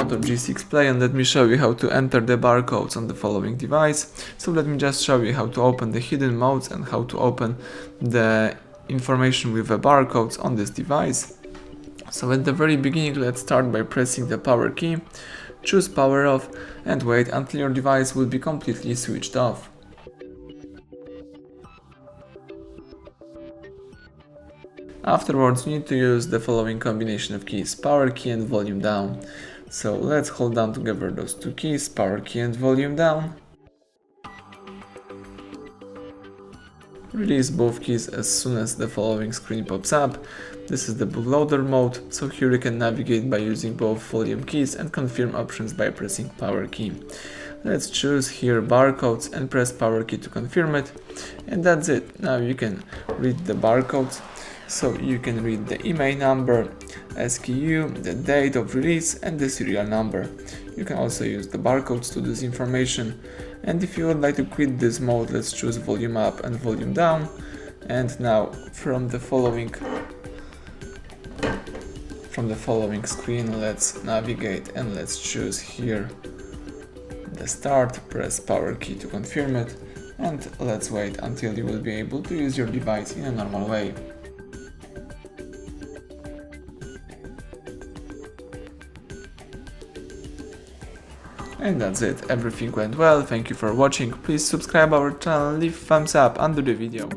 Moto G6 Play, and let me show you how to enter the barcodes on the following device. So let me just show you how to open the hidden modes and how to open the information with the barcodes on this device. So at the very beginning, let's start by pressing the power key, choose power off and wait until your device will be completely switched off. Afterwards, you need to use the following combination of keys, power key and volume down. So let's hold down together those two keys, power key and volume down. Release both keys as soon as the following screen pops up. This is the bootloader mode, so here you can navigate by using both volume keys and confirm options by pressing power key. Let's choose here barcodes and press power key to confirm it. And that's it. Now you can read the barcodes. So you can read the IMEI number, SKU, the date of release and the serial number. You can also use the barcodes to this information. And if you would like to quit this mode, let's choose volume up and volume down. And now from the following screen, let's navigate and let's choose here the start, press power key to confirm it, and let's wait until you will be able to use your device in a normal way. And that's it, everything went well, thank you for watching, please subscribe our channel, leave thumbs up under the video.